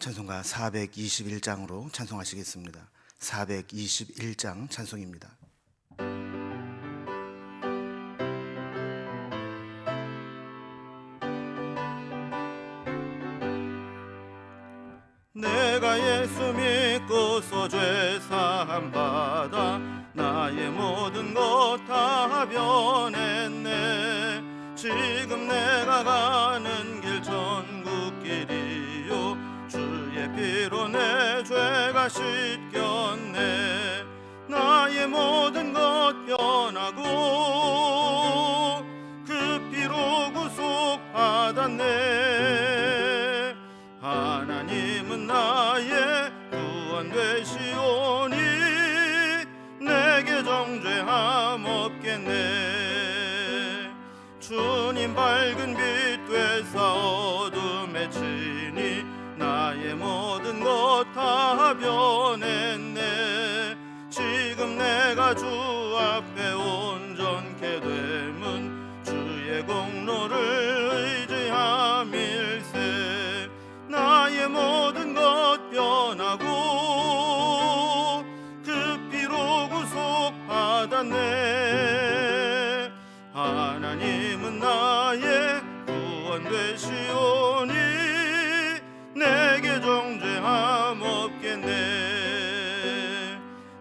찬송가 421장으로 찬송하시겠습니다. 421장 찬송입니다. 내가 예수 믿고서 죄 사함 받아 나의 모든 것 다 변했네. 지금 내가 가는 길 천국길이요, 주의 피로 내 죄가 씻겼네. 나의 모든 것 변하고 그 피로 구속받았네. 하나님은 나의 구원 되시오니 내게 정죄함 없겠네. 주님 밝은 빛 되사 어둠에 치니 나의 모든 것 다 변했네. 지금 내가 주 앞에 온전케 됨은 주의 공로를 의지함일세. 나의 모든 것 변하고 그 피로 구속받았네. 하나님은 나의 구원 되시오니 내게 정죄함 없겠네.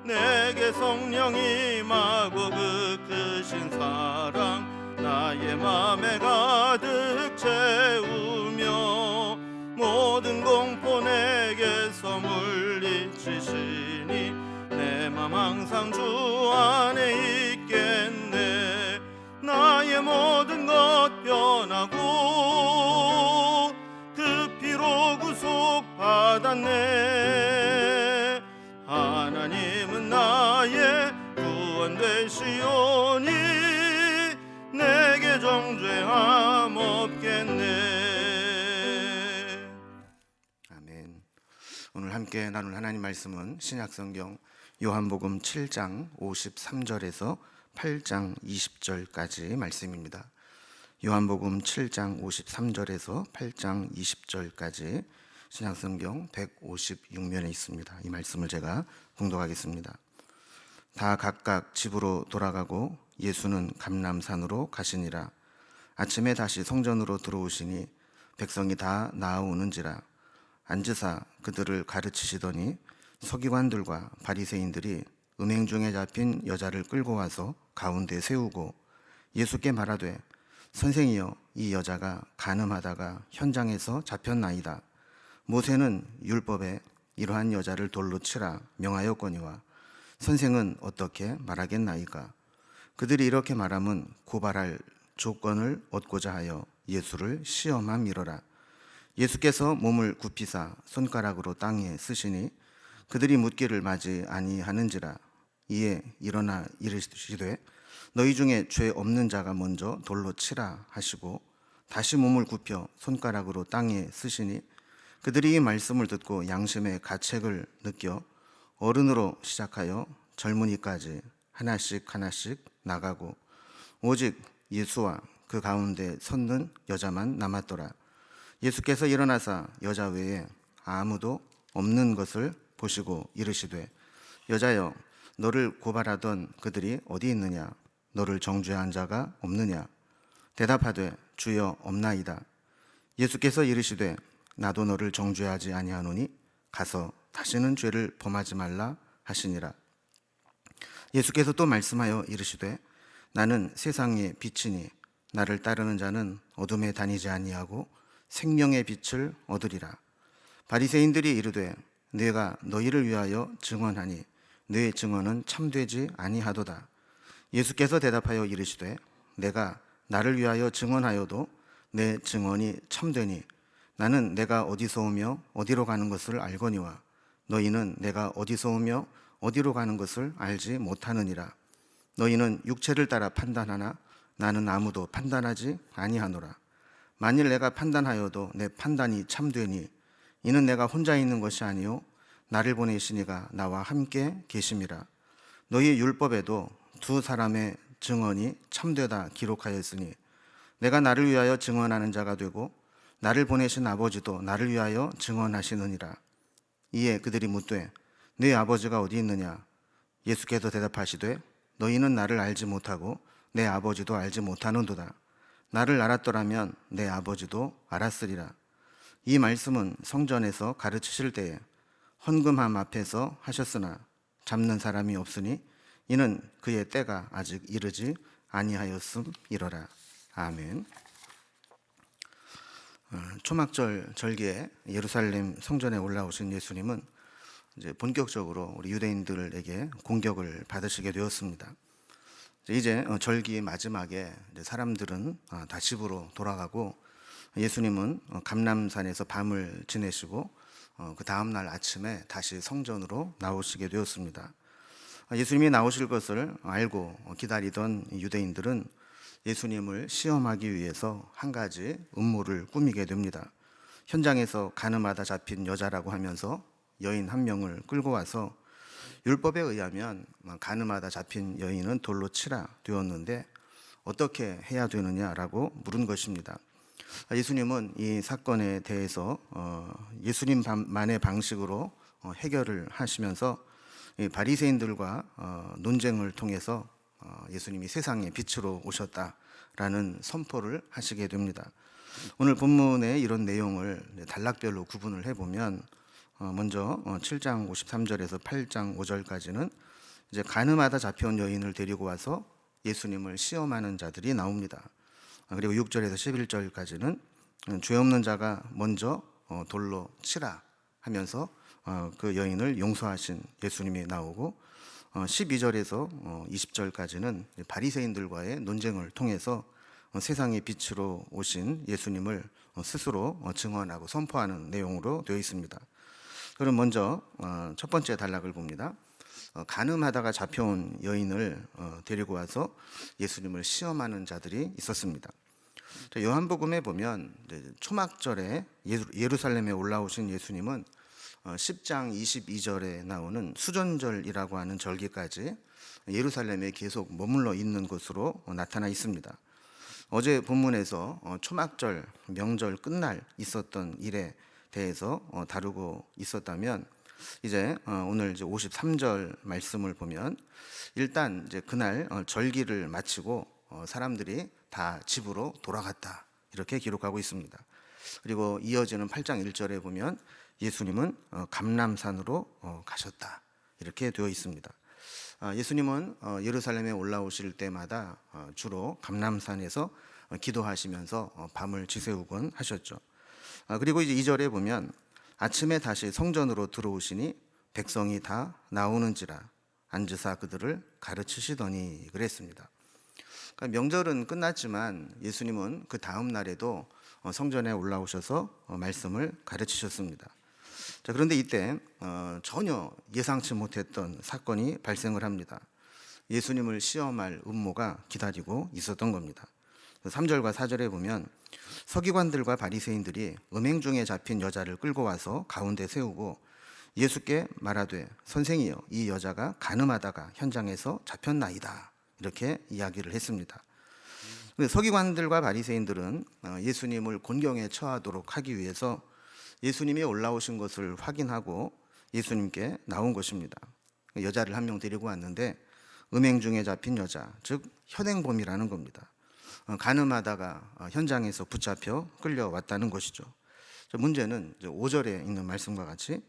내게 성령이 임하고 그 크신 사랑 나의 맘에 가득 채우며 모든 공포 내게서 물리치시니 내 맘 항상 주 안에 있겠네. 나의 모든 것 변하고 그 피로 구속받았네. 하나님은 나의 구원 되시오니 내게 정죄함 없겠네. 아멘. 오늘 함께 나눌 하나님 말씀은 신약성경 요한복음 7장 53절에서 8장 20절까지 말씀입니다. 요한복음 7장 53절에서 8장 20절까지 신약성경 156면에 있습니다. 이 말씀을 제가 봉독하겠습니다. 다 각각 집으로 돌아가고 예수는 감람산으로 가시니라. 아침에 다시 성전으로 들어오시니 백성이 다 나아오는지라. 앉으사 그들을 가르치시더니 서기관들과 바리새인들이 음행 중에 잡힌 여자를 끌고 와서 가운데 세우고 예수께 말하되 선생이여, 이 여자가 간음하다가 현장에서 잡혔나이다. 모세는 율법에 이러한 여자를 돌로 치라 명하였거니와 선생은 어떻게 말하겠나이까. 그들이 이렇게 말함은 고발할 조건을 얻고자 하여 예수를 시험함이로라. 예수께서 몸을 굽히사 손가락으로 땅에 쓰시니 그들이 묻기를 마지 아니하는지라. 이에 일어나 이르시되 너희 중에 죄 없는 자가 먼저 돌로 치라 하시고 다시 몸을 굽혀 손가락으로 땅에 쓰시니 그들이 이 말씀을 듣고 양심의 가책을 느껴 어른으로 시작하여 젊은이까지 하나씩 하나씩 나가고 오직 예수와 그 가운데 섰는 여자만 남았더라. 예수께서 일어나사 여자 외에 아무도 없는 것을 보시고 이르시되 여자여, 너를 고발하던 그들이 어디 있느냐? 너를 정죄한 자가 없느냐? 대답하되 주여, 없나이다. 예수께서 이르시되 나도 너를 정죄하지 아니하노니 가서 다시는 죄를 범하지 말라 하시니라. 예수께서 또 말씀하여 이르시되 나는 세상의 빛이니 나를 따르는 자는 어둠에 다니지 아니하고 생명의 빛을 얻으리라. 바리새인들이 이르되 내가 너희를 위하여 증언하니 네 증언은 참되지 아니하도다. 예수께서 대답하여 이르시되 내가 나를 위하여 증언하여도 내 증언이 참되니 나는 내가 어디서 오며 어디로 가는 것을 알거니와 너희는 내가 어디서 오며 어디로 가는 것을 알지 못하느니라. 너희는 육체를 따라 판단하나 나는 아무도 판단하지 아니하노라. 만일 내가 판단하여도 내 판단이 참되니 이는 내가 혼자 있는 것이 아니요 나를 보내신 이가 나와 함께 계심이라. 너희 율법에도 두 사람의 증언이 참되다 기록하였으니 내가 나를 위하여 증언하는 자가 되고 나를 보내신 아버지도 나를 위하여 증언하시느니라. 이에 그들이 묻되 네 아버지가 어디 있느냐? 예수께서 대답하시되 너희는 나를 알지 못하고 내 아버지도 알지 못하는도다. 나를 알았더라면 내 아버지도 알았으리라. 이 말씀은 성전에서 가르치실 때에 헌금함 앞에서 하셨으나 잡는 사람이 없으니 이는 그의 때가 아직 이르지 아니하였음이러라. 아멘. 초막절 절기에 예루살렘 성전에 올라오신 예수님은 이제 본격적으로 우리 유대인들에게 공격을 받으시게 되었습니다. 이제 절기 마지막에 사람들은 다 집으로 돌아가고 예수님은 감람산에서 밤을 지내시고 그 다음 날 아침에 다시 성전으로 나오시게 되었습니다. 예수님이 나오실 것을 알고 기다리던 유대인들은 예수님을 시험하기 위해서 한 가지 음모를 꾸미게 됩니다. 현장에서 가늠하다 잡힌 여자라고 하면서 여인 한 명을 끌고 와서 율법에 의하면 가늠하다 잡힌 여인은 돌로 치라 되었는데 어떻게 해야 되느냐라고 물은 것입니다. 예수님은 이 사건에 대해서 예수님만의 방식으로 해결을 하시면서 바리새인들과 논쟁을 통해서 예수님이 세상의 빛으로 오셨다라는 선포를 하시게 됩니다. 오늘 본문의 이런 내용을 단락별로 구분을 해보면 먼저 7장 53절에서 8장 5절까지는 이제 가늠하다 잡혀온 여인을 데리고 와서 예수님을 시험하는 자들이 나옵니다. 그리고 6절에서 11절까지는 죄 없는 자가 먼저 돌로 치라 하면서 그 여인을 용서하신 예수님이 나오고 12절에서 20절까지는 바리새인들과의 논쟁을 통해서 세상의 빛으로 오신 예수님을 스스로 증언하고 선포하는 내용으로 되어 있습니다. 그럼 먼저 첫 번째 단락을 봅니다. 가늠하다가 잡혀온 여인을 데리고 와서 예수님을 시험하는 자들이 있었습니다. 요한복음에 보면 초막절에 예루살렘에 올라오신 예수님은 10장 22절에 나오는 수전절이라고 하는 절기까지 예루살렘에 계속 머물러 있는 것으로 나타나 있습니다. 어제 본문에서 초막절 명절 끝날 있었던 일에 대해서 다루고 있었다면 이제 오늘 이제 53절 말씀을 보면 일단 이제 그날 절기를 마치고 사람들이 다 집으로 돌아갔다 이렇게 기록하고 있습니다. 그리고 이어지는 8장 1절에 보면 예수님은 감람산으로 가셨다 이렇게 되어 있습니다. 예수님은 예루살렘에 올라오실 때마다 주로 감람산에서 기도하시면서 밤을 지새우곤 하셨죠. 그리고 이제 2절에 보면 아침에 다시 성전으로 들어오시니 백성이 다 나오는지라 앉으사 그들을 가르치시더니 그랬습니다. 그러니까 명절은 끝났지만 예수님은 그 다음 날에도 성전에 올라오셔서 말씀을 가르치셨습니다. 자, 그런데 이때 전혀 예상치 못했던 사건이 발생을 합니다. 예수님을 시험할 음모가 기다리고 있었던 겁니다. 3절과 4절에 보면 서기관들과 바리새인들이 음행 중에 잡힌 여자를 끌고 와서 가운데 세우고 예수께 말하되 선생이여 이 여자가 가늠하다가 현장에서 잡혔나이다 이렇게 이야기를 했습니다. 서기관들과 바리새인들은 예수님을 곤경에 처하도록 하기 위해서 예수님이 올라오신 것을 확인하고 예수님께 나온 것입니다. 여자를 한 명 데리고 왔는데 음행 중에 잡힌 여자, 즉 현행범이라는 겁니다. 가늠하다가 현장에서 붙잡혀 끌려왔다는 것이죠. 문제는 5절에 있는 말씀과 같이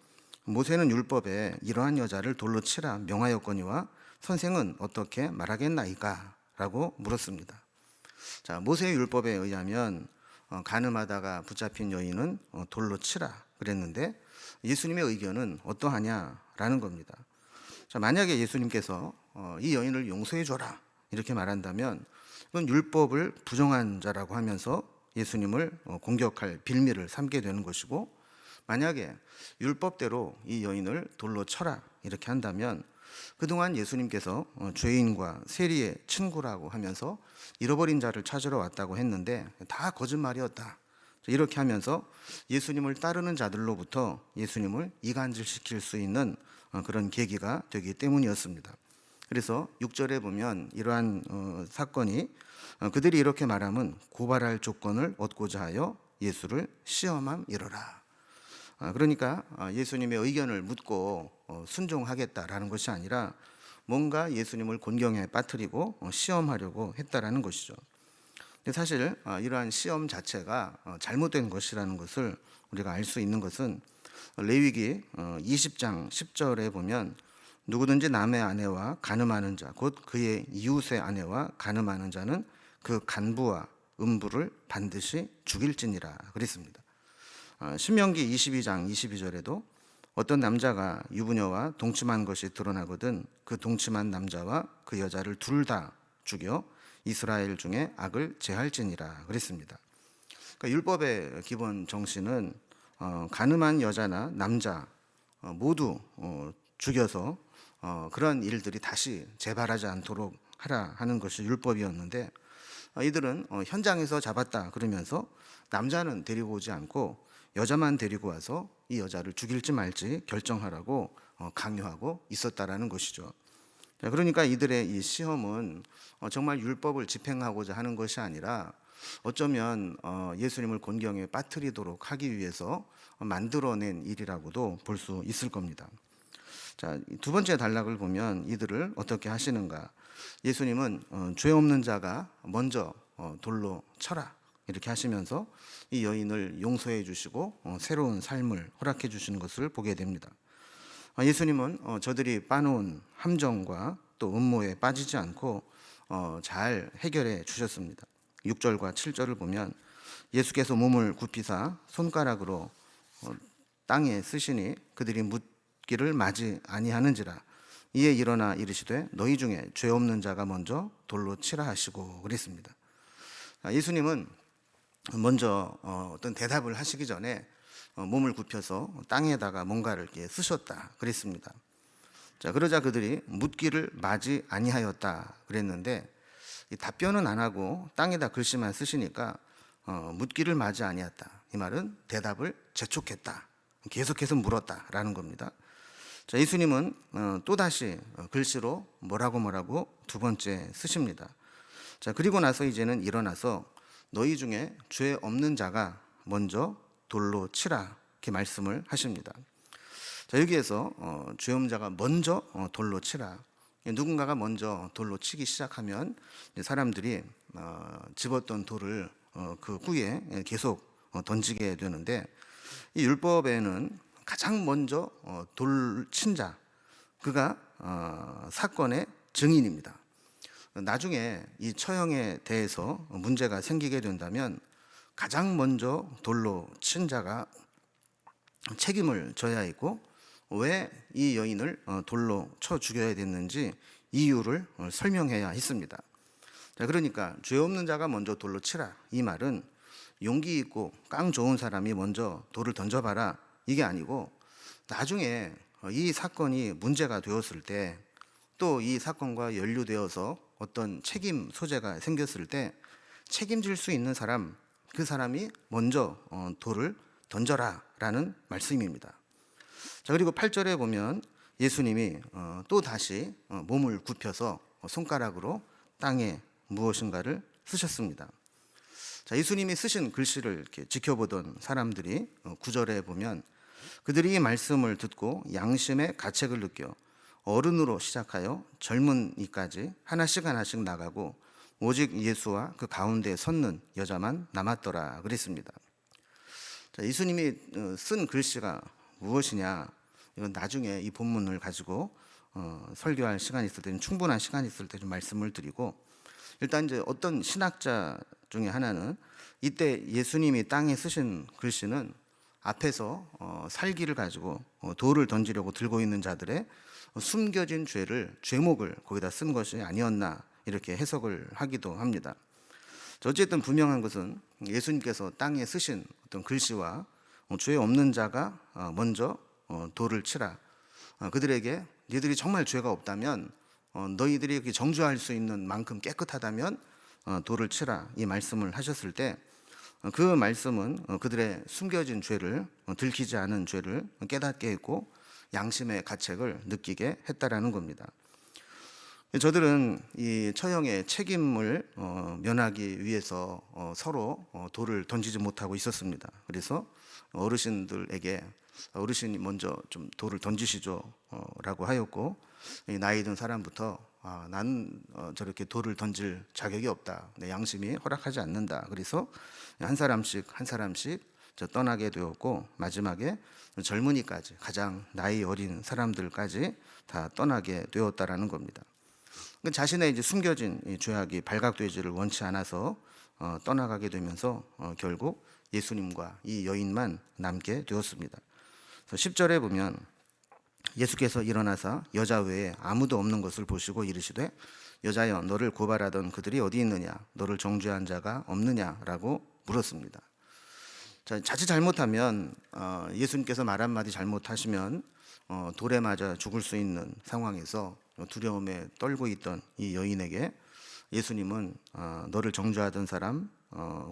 모세는 율법에 이러한 여자를 돌로 치라 명하였거니와 선생은 어떻게 말하겠나이까? 라고 물었습니다. 자, 모세의 율법에 의하면 가늠하다가 붙잡힌 여인은 돌로 치라 그랬는데 예수님의 의견은 어떠하냐라는 겁니다. 자, 만약에 예수님께서 이 여인을 용서해 줘라 이렇게 말한다면 그건 율법을 부정한 자라고 하면서 예수님을 공격할 빌미를 삼게 되는 것이고, 만약에 율법대로 이 여인을 돌로 쳐라 이렇게 한다면 그동안 예수님께서 죄인과 세리의 친구라고 하면서 잃어버린 자를 찾으러 왔다고 했는데 다 거짓말이었다 이렇게 하면서 예수님을 따르는 자들로부터 예수님을 이간질시킬 수 있는 그런 계기가 되기 때문이었습니다. 그래서 6절에 보면 이러한 사건이 그들이 이렇게 말하면 고발할 조건을 얻고자 하여 예수를 시험함이로라. 그러니까 예수님의 의견을 묻고 순종하겠다라는 것이 아니라 뭔가 예수님을 곤경에 빠뜨리고 시험하려고 했다라는 것이죠. 근데 사실 이러한 시험 자체가 잘못된 것이라는 것을 우리가 알 수 있는 것은 레위기 20장 10절에 보면 누구든지 남의 아내와 간음하는 자 곧 그의 이웃의 아내와 간음하는 자는 그 간부와 음부를 반드시 죽일지니라 그랬습니다. 신명기 22장 22절에도 어떤 남자가 유부녀와 동침한 것이 드러나거든 그 동침한 남자와 그 여자를 둘 다 죽여 이스라엘 중에 악을 제할지니라 그랬습니다. 그러니까 율법의 기본 정신은 간음한 여자나 남자 모두 죽여서 그런 일들이 다시 재발하지 않도록 하라 하는 것이 율법이었는데 이들은 현장에서 잡았다 그러면서 남자는 데리고 오지 않고 여자만 데리고 와서 이 여자를 죽일지 말지 결정하라고 강요하고 있었다라는 것이죠. 그러니까 이들의 이 시험은 정말 율법을 집행하고자 하는 것이 아니라 어쩌면 예수님을 곤경에 빠뜨리도록 하기 위해서 만들어낸 일이라고도 볼 수 있을 겁니다. 자, 두 번째 단락을 보면 이들을 어떻게 하시는가? 예수님은 죄 없는 자가 먼저 돌로 쳐라 이렇게 하시면서 이 여인을 용서해 주시고 새로운 삶을 허락해 주시는 것을 보게 됩니다. 예수님은 저들이 빠놓은 함정과 또 음모에 빠지지 않고 잘 해결해 주셨습니다. 6절과 7절을 보면 예수께서 몸을 굽히사 손가락으로 땅에 쓰시니 그들이 묻기를 마지 아니하는지라. 이에 일어나 이르시되 너희 중에 죄 없는 자가 먼저 돌로 치라 하시고 그랬습니다. 예수님은 먼저 어떤 대답을 하시기 전에 몸을 굽혀서 땅에다가 뭔가를 이렇게 쓰셨다 그랬습니다. 자, 그러자 그들이 묻기를 마지 아니하였다 그랬는데 이 답변은 안 하고 땅에다 글씨만 쓰시니까 묻기를 마지 아니했다. 이 말은 대답을 재촉했다. 계속해서 물었다라는 겁니다. 자, 예수님은 또다시 글씨로 뭐라고 두 번째 쓰십니다. 자, 그리고 나서 이제는 일어나서 너희 중에 죄 없는 자가 먼저 돌로 치라 이렇게 말씀을 하십니다. 자, 여기에서 죄 없는 자가 먼저 돌로 치라. 누군가가 먼저 돌로 치기 시작하면 사람들이 집었던 돌을 그 후에 계속 던지게 되는데 이 율법에는 가장 먼저 돌 친 자 그가 사건의 증인입니다. 나중에 이 처형에 대해서 문제가 생기게 된다면 가장 먼저 돌로 친 자가 책임을 져야 했고 왜 이 여인을 돌로 쳐 죽여야 됐는지 이유를 설명해야 했습니다. 자, 그러니까 죄 없는 자가 먼저 돌로 치라. 이 말은 용기 있고 깡 좋은 사람이 먼저 돌을 던져봐라 이게 아니고 나중에 이 사건이 문제가 되었을 때 또 이 사건과 연루되어서 어떤 책임 소재가 생겼을 때 책임질 수 있는 사람 그 사람이 먼저 돌을 던져라 라는 말씀입니다. 자, 그리고 8절에 보면 예수님이 또 다시 몸을 굽혀서 손가락으로 땅에 무엇인가를 쓰셨습니다. 자, 예수님이 쓰신 글씨를 이렇게 지켜보던 사람들이 9절에 보면 그들이 이 말씀을 듣고 양심의 가책을 느껴 어른으로 시작하여 젊은이까지 하나씩 나가고 오직 예수와 그 가운데 섰는 여자만 남았더라 그랬습니다. 자, 예수님이 쓴 글씨가 무엇이냐? 이건 나중에 이 본문을 가지고 설교할 시간이 있을 때는 충분한 시간이 있을 때 좀 말씀을 드리고 일단 이제 어떤 신학자 중에 하나는 이때 예수님이 땅에 쓰신 글씨는 앞에서 살기를 가지고 돌을 던지려고 들고 있는 자들의 숨겨진 죄목을 거기다 쓴 것이 아니었나 이렇게 해석을 하기도 합니다. 어쨌든 분명한 것은 예수님께서 땅에 쓰신 어떤 글씨와 죄 없는 자가 먼저 돌을 치라. 그들에게 너희들이 정말 죄가 없다면 너희들이 정죄할 수 있는 만큼 깨끗하다면 돌을 치라 이 말씀을 하셨을 때 그 말씀은 그들의 숨겨진 죄를 들키지 않은 죄를 깨닫게 했고 양심의 가책을 느끼게 했다라는 겁니다. 저들은 이 처형의 책임을 면하기 위해서 서로 돌을 던지지 못하고 있었습니다. 그래서 어르신들에게 어르신이 먼저 좀 돌을 던지시죠 라고 하였고, 이 나이 든 사람부터 난 저렇게 돌을 던질 자격이 없다, 내 양심이 허락하지 않는다. 그래서 한 사람씩 떠나게 되었고, 마지막에 젊은이까지, 가장 나이 어린 사람들까지 다 떠나게 되었다라는 겁니다. 자신의 이제 숨겨진 이 죄악이 발각되지를 원치 않아서 떠나가게 되면서 결국 예수님과 이 여인만 남게 되었습니다. 10절에 보면 예수께서 일어나사 여자 외에 아무도 없는 것을 보시고 이르시되 여자여, 너를 고발하던 그들이 어디 있느냐? 너를 정죄한 자가 없느냐라고 물었습니다. 자, 자칫 잘못하면 예수님께서 말 한마디 잘못하시면 돌에 맞아 죽을 수 있는 상황에서 두려움에 떨고 있던 이 여인에게 예수님은 너를 정죄하던 사람,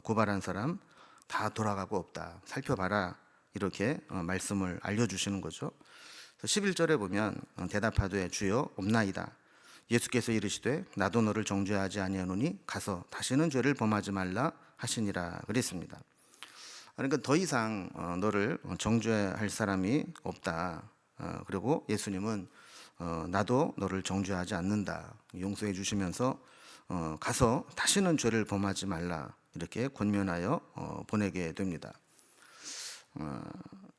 고발한 사람 다 돌아가고 없다, 살펴봐라, 이렇게 말씀을 알려주시는 거죠. 11절에 보면 대답하되 주여 없나이다. 예수께서 이르시되 나도 너를 정죄하지 아니하노니 가서 다시는 죄를 범하지 말라 하시니라 그랬습니다. 그러니까 더 이상 너를 정죄할 사람이 없다. 그리고 예수님은 나도 너를 정죄하지 않는다, 용서해 주시면서 가서 다시는 죄를 범하지 말라, 이렇게 권면하여 보내게 됩니다.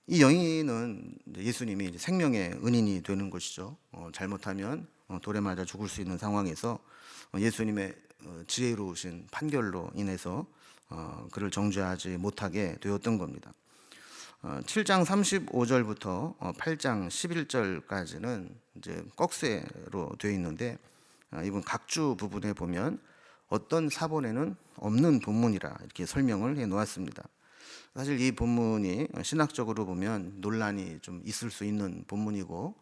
이 여인은 예수님이 생명의 은인이 되는 것이죠. 잘못하면 돌에 맞아 죽을 수 있는 상황에서 예수님의 지혜로우신 판결로 인해서 그를 정죄하지 못하게 되었던 겁니다. 7장 35절부터 8장 11절까지는 이제 꺽쇠로 되어 있는데, 이번 각주 부분에 보면 어떤 사본에는 없는 본문이라 이렇게 설명을 해 놓았습니다. 사실 이 본문이 신학적으로 보면 논란이 좀 있을 수 있는 본문이고,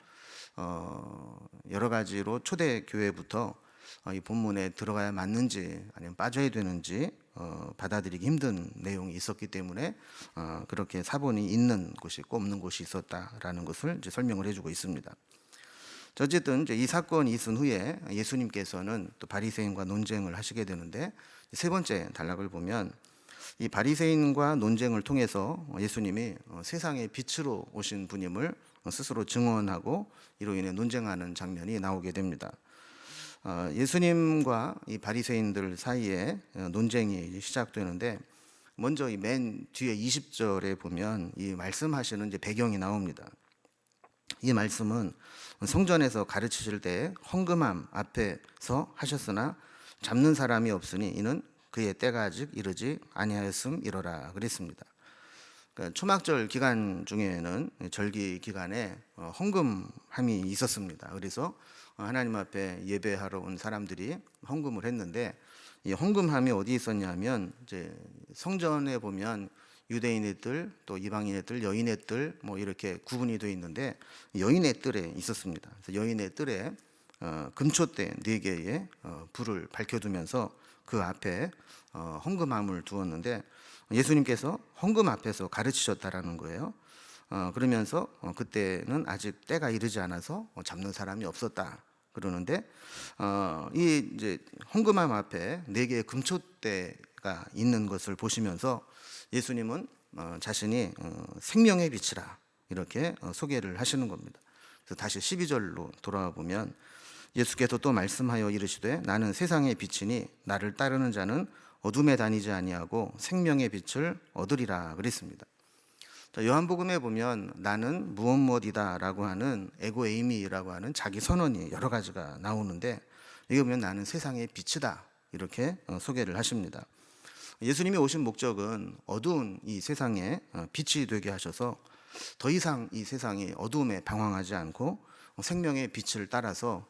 여러 가지로 초대교회부터 이 본문에 들어가야 맞는지 아니면 빠져야 되는지 받아들이기 힘든 내용이 있었기 때문에 그렇게 사본이 있는 곳이 있고 없는 곳이 있었다라는 것을 이제 설명을 해주고 있습니다. 어쨌든 이제 이 사건이 있은 후에 예수님께서는 또 바리새인과 논쟁을 하시게 되는데, 세 번째 단락을 보면 이 바리새인과 논쟁을 통해서 예수님이 세상의 빛으로 오신 분임을 스스로 증언하고 이로 인해 논쟁하는 장면이 나오게 됩니다. 예수님과 이 바리새인들 사이에 논쟁이 시작되는데, 먼저 이 맨 뒤에 20절에 보면 이 말씀하시는 이제 배경이 나옵니다. 이 말씀은 성전에서 가르치실 때 헌금함 앞에서 하셨으나 잡는 사람이 없으니 이는 그의 때가 아직 이르지 아니하였음이로라 그랬습니다. 그러니까 초막절 기간 중에는 절기 기간에 헌금함이 있었습니다. 그래서 하나님 앞에 예배하러 온 사람들이 헌금을 했는데, 이 헌금함이 어디 있었냐면 이제 성전에 보면 유대인의 뜰, 또 이방인의 뜰, 여인의 뜰 뭐 이렇게 구분이 되어 있는데, 여인의 뜰에 있었습니다. 그래서 여인의 뜰에 금초대 4개의 불을 밝혀두면서 그 앞에 헌금함을 두었는데, 예수님께서 헌금 앞에서 가르치셨다라는 거예요. 그러면서 그때는 아직 때가 이르지 않아서 잡는 사람이 없었다 그러는데, 이 이제 헌금함 앞에 4개의 금초대가 있는 것을 보시면서 예수님은 자신이 생명의 빛이라 이렇게 소개를 하시는 겁니다. 그래서 다시 12절로 돌아와 보면 예수께서 또 말씀하여 이르시되 나는 세상의 빛이니 나를 따르는 자는 어둠에 다니지 아니하고 생명의 빛을 얻으리라 그랬습니다. 요한복음에 보면 나는 무엇이다라고 하는 에고 에이미라고 하는 자기 선언이 여러 가지가 나오는데, 여기 보면 나는 세상의 빛이다 이렇게 소개를 하십니다. 예수님이 오신 목적은 어두운 이 세상에 빛이 되게 하셔서 더 이상 이 세상이 어두움에 방황하지 않고 생명의 빛을 따라서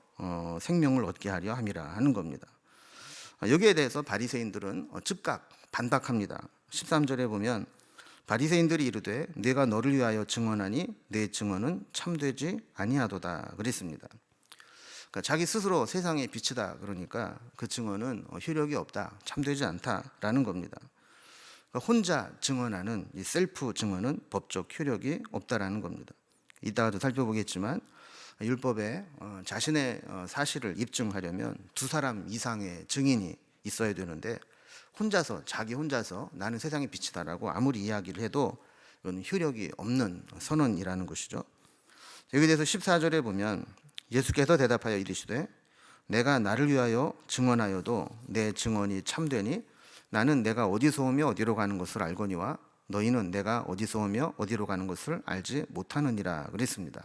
생명을 얻게 하려 함이라 하는 겁니다. 여기에 대해서 바리새인들은 즉각 반박합니다. 13절에 보면 바리새인들이 이르되 내가 너를 위하여 증언하니 내 증언은 참되지 아니하도다 그랬습니다. 그러니까 자기 스스로 세상의 빛이다 그러니까 그 증언은 효력이 없다, 참되지 않다라는 겁니다. 그러니까 혼자 증언하는 이 셀프 증언은 법적 효력이 없다라는 겁니다. 이따가도 살펴보겠지만 율법에 자신의 사실을 입증하려면 두 사람 이상의 증인이 있어야 되는데 자기 혼자서 나는 세상의 빛이다라고 아무리 이야기를 해도 이건 효력이 없는 선언이라는 것이죠. 여기 대해서 14절에 보면 예수께서 대답하여 이르시되 내가 나를 위하여 증언하여도 내 증언이 참되니 나는 내가 어디서 오며 어디로 가는 것을 알거니와 너희는 내가 어디서 오며 어디로 가는 것을 알지 못하느니라 그랬습니다.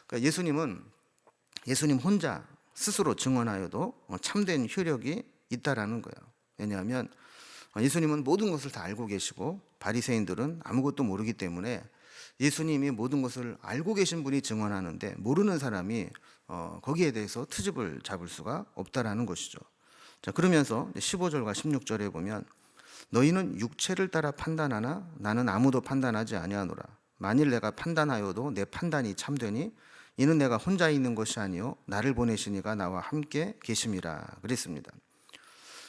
그러니까 예수님 혼자 스스로 증언하여도 참된 효력이 있다라는 거예요. 왜냐하면 예수님은 모든 것을 다 알고 계시고 바리새인들은 아무것도 모르기 때문에 예수님이 모든 것을 알고 계신 분이 증언하는데 모르는 사람이 거기에 대해서 트집을 잡을 수가 없다라는 것이죠. 자, 그러면서 15절과 16절에 보면 너희는 육체를 따라 판단하나 나는 아무도 판단하지 아니하노라. 만일 내가 판단하여도 내 판단이 참되니 이는 내가 혼자 있는 것이 아니요 나를 보내신 이가 나와 함께 계심이라 그랬습니다.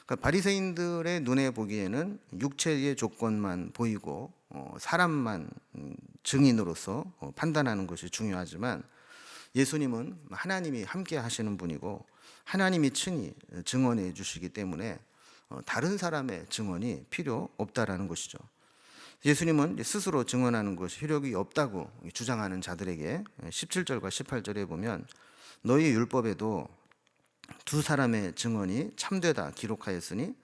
그러니까 바리새인들의 눈에 보기에는 육체의 조건만 보이고 사람만 증인으로서 판단하는 것이 중요하지만 예수님은 하나님이 함께 하시는 분이고 하나님이 친히 증언해 주시기 때문에 다른 사람의 증언이 필요 없다라는 것이죠. 예수님은 스스로 증언하는 것이 효력이 없다고 주장하는 자들에게 17절과 18절에 보면 너희 율법에도 두 사람의 증언이 참되다 기록하였으니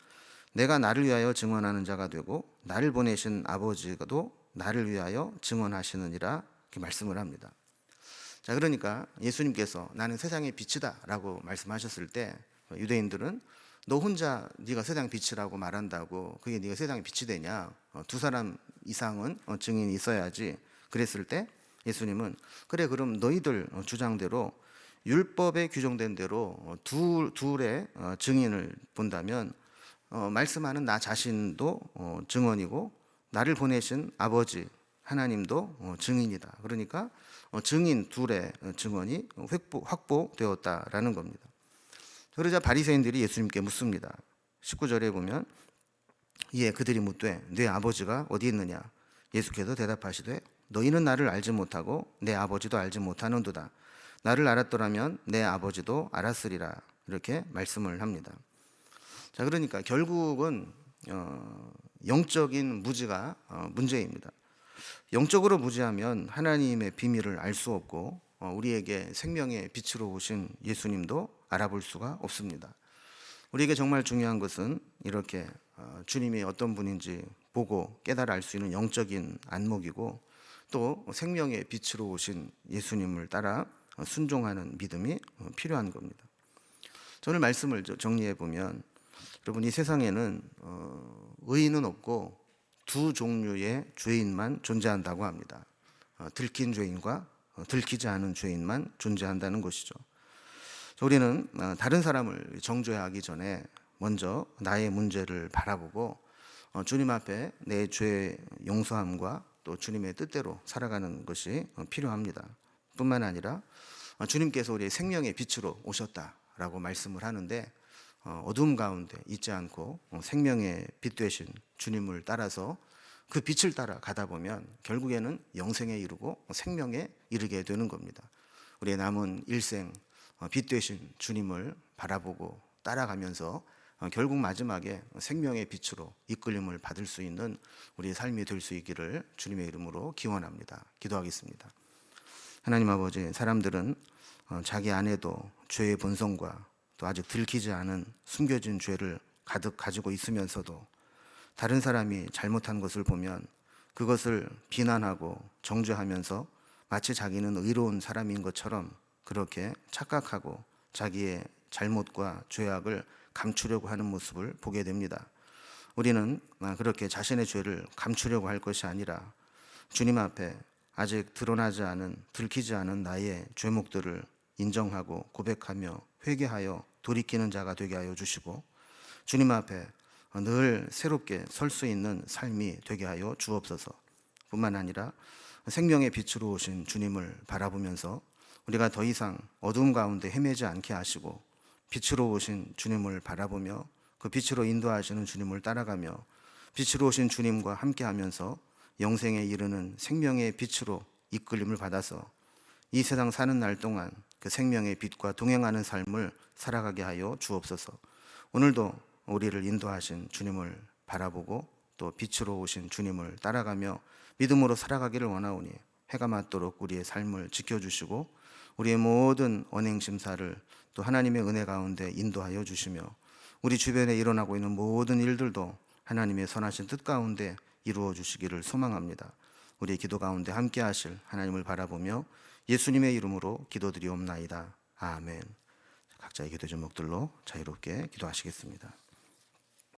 내가 나를 위하여 증언하는 자가 되고 나를 보내신 아버지도 나를 위하여 증언하시느니라 이렇게 말씀을 합니다. 자, 그러니까 예수님께서 나는 세상의 빛이다 라고 말씀하셨을 때 유대인들은 너 혼자 네가 세상의 빛이라고 말한다고 그게 네가 세상의 빛이 되냐, 두 사람 이상은 증인이 있어야지 그랬을 때 예수님은 그래 그럼 너희들 주장대로 율법에 규정된 대로 둘의 증인을 본다면 말씀하는 나 자신도 증언이고 나를 보내신 아버지 하나님도 증인이다. 그러니까 증인 둘의 증언이 확보되었다라는 겁니다. 그러자 바리새인들이 예수님께 묻습니다. 19절에 보면 이에 그들이 묻되 네 아버지가 어디 있느냐? 예수께서 대답하시되 너희는 나를 알지 못하고 내 아버지도 알지 못하는도다. 나를 알았더라면 내 아버지도 알았으리라 이렇게 말씀을 합니다. 자, 그러니까 결국은 영적인 무지가 문제입니다. 영적으로 무지하면 하나님의 비밀을 알 수 없고 우리에게 생명의 빛으로 오신 예수님도 알아볼 수가 없습니다. 우리에게 정말 중요한 것은 이렇게 주님이 어떤 분인지 보고 깨달아 알 수 있는 영적인 안목이고 또 생명의 빛으로 오신 예수님을 따라 순종하는 믿음이 필요한 겁니다. 오늘 말씀을 정리해 보면 여러분 이 세상에는 의인은 없고 두 종류의 죄인만 존재한다고 합니다. 들킨 죄인과 들키지 않은 죄인만 존재한다는 것이죠. 우리는 다른 사람을 정죄하기 전에 먼저 나의 문제를 바라보고 주님 앞에 내 죄의 용서함과 또 주님의 뜻대로 살아가는 것이 필요합니다. 뿐만 아니라 주님께서 우리의 생명의 빛으로 오셨다라고 말씀을 하는데 어둠 가운데 있지 않고 생명의 빛 되신 주님을 따라서 그 빛을 따라 가다 보면 결국에는 영생에 이르고 생명에 이르게 되는 겁니다. 우리의 남은 일생 빛 되신 주님을 바라보고 따라가면서 결국 마지막에 생명의 빛으로 이끌림을 받을 수 있는 우리의 삶이 될 수 있기를 주님의 이름으로 기원합니다. 기도하겠습니다. 하나님 아버지, 사람들은 자기 안에도 죄의 본성과 또 아직 들키지 않은 숨겨진 죄를 가득 가지고 있으면서도 다른 사람이 잘못한 것을 보면 그것을 비난하고 정죄하면서 마치 자기는 의로운 사람인 것처럼 그렇게 착각하고 자기의 잘못과 죄악을 감추려고 하는 모습을 보게 됩니다. 우리는 그렇게 자신의 죄를 감추려고 할 것이 아니라 주님 앞에 아직 드러나지 않은, 들키지 않은 나의 죄목들을 인정하고 고백하며 회개하여 돌이키는 자가 되게 하여 주시고 주님 앞에 늘 새롭게 설 수 있는 삶이 되게 하여 주옵소서. 뿐만 아니라 생명의 빛으로 오신 주님을 바라보면서 우리가 더 이상 어두움 가운데 헤매지 않게 하시고 빛으로 오신 주님을 바라보며 그 빛으로 인도하시는 주님을 따라가며 빛으로 오신 주님과 함께하면서 영생에 이르는 생명의 빛으로 이끌림을 받아서 이 세상 사는 날 동안 그 생명의 빛과 동행하는 삶을 살아가게 하여 주옵소서. 오늘도 우리를 인도하신 주님을 바라보고 또 빛으로 오신 주님을 따라가며 믿음으로 살아가기를 원하오니 해가 맞도록 우리의 삶을 지켜주시고 우리의 모든 언행 심사를 또 하나님의 은혜 가운데 인도하여 주시며 우리 주변에 일어나고 있는 모든 일들도 하나님의 선하신 뜻 가운데 이루어 주시기를 소망합니다. 우리의 기도 가운데 함께 하실 하나님을 바라보며 예수님의 이름으로 기도드리옵나이다. 아멘. 각자의 기도 제목들로 자유롭게 기도하시겠습니다.